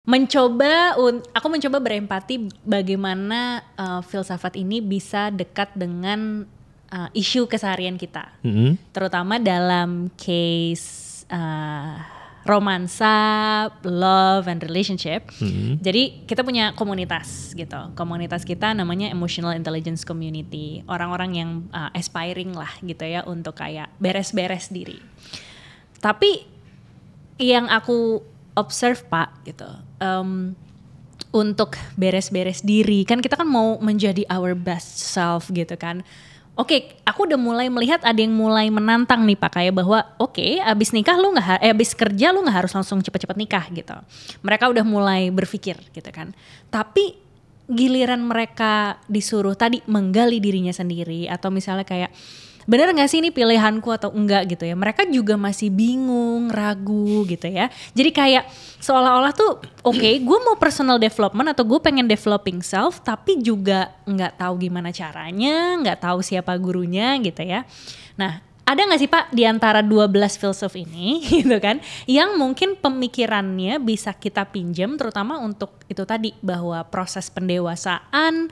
Aku mencoba berempati bagaimana filsafat ini bisa dekat dengan isu keseharian kita, terutama dalam case romansa, love and relationship. Jadi kita punya komunitas gitu. Komunitas kita namanya Emotional Intelligence Community. Orang-orang yang aspiring lah gitu ya untuk kayak beres-beres diri. Tapi yang aku observe Pak gitu, untuk beres-beres diri kan kita kan mau menjadi our best self gitu kan. Oke, aku udah mulai melihat ada yang mulai menantang nih Pak, kayak bahwa abis nikah abis kerja lu nggak harus langsung cepet-cepet nikah gitu. Mereka udah mulai berpikir gitu kan. Tapi giliran mereka disuruh tadi menggali dirinya sendiri atau misalnya kayak bener gak sih ini pilihanku atau enggak gitu ya. Mereka juga masih bingung, ragu gitu ya. Jadi kayak seolah-olah tuh gue mau personal development atau gue pengen developing self tapi juga gak tahu gimana caranya, gak tahu siapa gurunya gitu ya. Nah ada gak sih Pak di antara 12 filsuf ini gitu kan yang mungkin pemikirannya bisa kita pinjam terutama untuk itu tadi bahwa proses pendewasaan,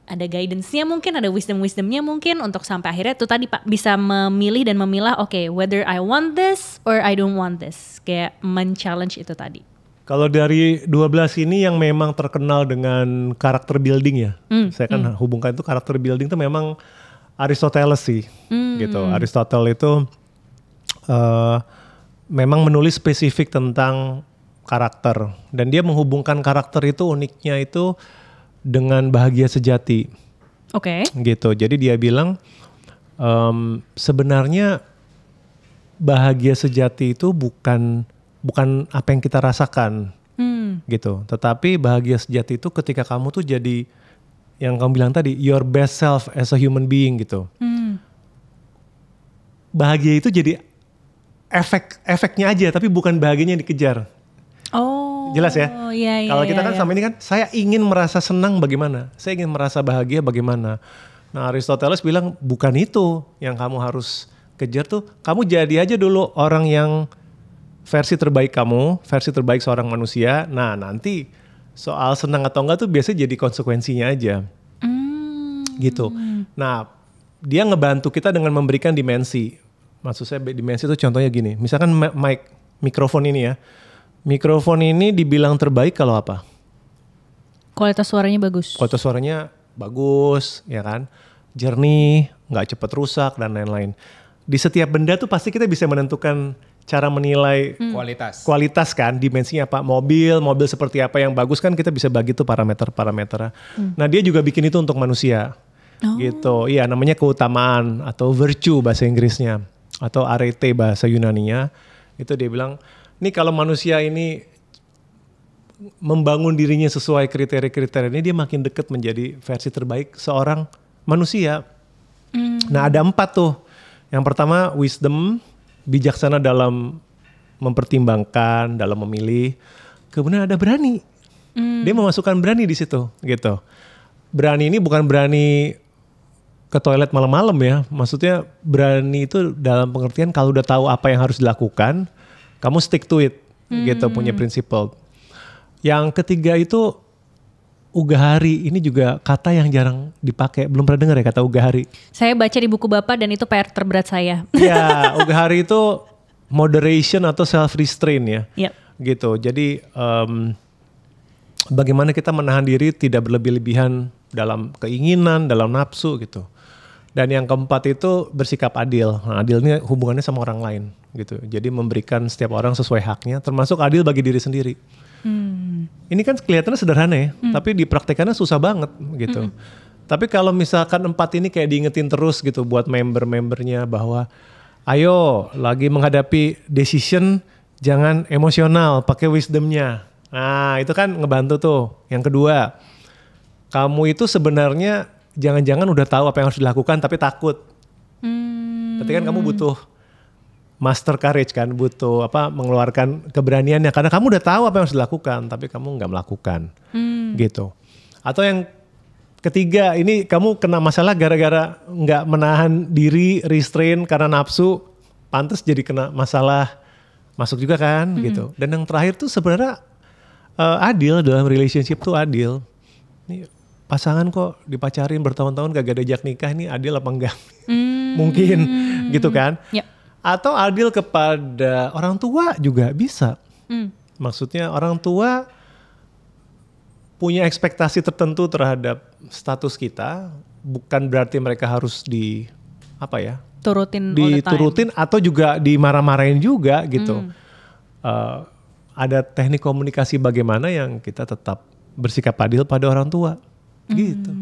ada guidance-nya mungkin, ada wisdom-wisdomnya mungkin untuk sampai akhirnya itu tadi Pak bisa memilih dan memilah whether I want this or I don't want this, kayak men-challenge itu tadi. Kalau dari 12 ini yang memang terkenal dengan karakter building ya, saya kan hubungkan itu karakter building itu memang Aristoteles sih, gitu. Aristoteles itu memang menulis spesifik tentang karakter dan dia menghubungkan karakter itu uniknya itu dengan bahagia sejati. Oke. Gitu. Jadi dia bilang sebenarnya bahagia sejati itu bukan apa yang kita rasakan. Gitu. Tetapi bahagia sejati itu ketika kamu tuh jadi yang kamu bilang tadi, your best self as a human being gitu. Bahagia itu jadi efeknya aja tapi bukan bahagianya yang dikejar. Jelas ya? Kalau kita kan sama ini kan, saya ingin merasa senang bagaimana? Saya ingin merasa bahagia bagaimana? Nah Aristoteles bilang bukan itu yang kamu harus kejar tuh. Kamu jadi aja dulu orang yang versi terbaik kamu, versi terbaik seorang manusia. Nah nanti soal senang atau enggak tuh biasanya jadi konsekuensinya aja. Gitu. Nah dia ngebantu kita dengan memberikan dimensi. Maksud saya dimensi itu contohnya gini. Misalkan mikrofon ini ya. Mikrofon ini dibilang terbaik kalau apa? Kualitas suaranya bagus. Kualitas suaranya bagus, ya kan? Jernih, nggak cepat rusak dan lain-lain. Di setiap benda tuh pasti kita bisa menentukan cara menilai kualitas kan, dimensinya apa? Mobil seperti apa yang bagus kan kita bisa bagi tuh parameter-parameternya. Nah dia juga bikin itu untuk manusia, gitu. Iya namanya keutamaan atau virtue bahasa Inggrisnya atau arete bahasa Yunaninya. Itu dia bilang. Nih kalau manusia ini membangun dirinya sesuai kriteria-kriteria ini dia makin dekat menjadi versi terbaik seorang manusia. Nah ada 4 tuh. Yang pertama wisdom, bijaksana dalam mempertimbangkan, dalam memilih. Kemudian ada berani. Dia memasukkan berani di situ gitu. Berani ini bukan berani ke toilet malam-malam ya. Maksudnya berani itu dalam pengertian kalau udah tahu apa yang harus dilakukan, kamu stick to it, gitu punya prinsipal. Yang ketiga itu ugahari, ini juga kata yang jarang dipakai. Belum pernah dengar ya kata ugahari? Saya baca di buku Bapak dan itu PR terberat saya. Ya, ugahari itu moderation atau self restraint ya. Yep. Gitu. Jadi bagaimana kita menahan diri tidak berlebih-lebihan dalam keinginan, dalam nafsu gitu. Dan yang keempat itu bersikap adil. Nah, adilnya hubungannya sama orang lain gitu. Jadi memberikan setiap orang sesuai haknya, termasuk adil bagi diri sendiri. Ini kan kelihatannya sederhana ya, tapi dipraktekannya susah banget gitu. Tapi kalau misalkan 4 ini kayak diingetin terus gitu buat member-membernya bahwa ayo lagi menghadapi decision jangan emosional, pakai wisdomnya. Nah itu kan ngebantu tuh. Yang kedua, kamu itu sebenarnya jangan-jangan udah tahu apa yang harus dilakukan tapi takut. Berarti kan kamu butuh master courage kan, butuh mengeluarkan keberaniannya karena kamu udah tahu apa yang harus dilakukan tapi kamu nggak melakukan, gitu. Atau yang ketiga ini kamu kena masalah gara-gara nggak menahan diri, restrain karena nafsu, pantas jadi kena masalah masuk juga kan, gitu. Dan yang terakhir tuh sebenarnya adil dalam relationship tuh adil. Ini pasangan kok dipacarin bertahun-tahun gak diajak nikah, ini adil apa enggak? Mungkin gitu kan? Yep. Atau adil kepada orang tua juga bisa. Maksudnya orang tua punya ekspektasi tertentu terhadap status kita, bukan berarti mereka harus turutin diturutin atau juga dimarah-marahin juga gitu. Ada teknik komunikasi bagaimana yang kita tetap bersikap adil pada orang tua gitu.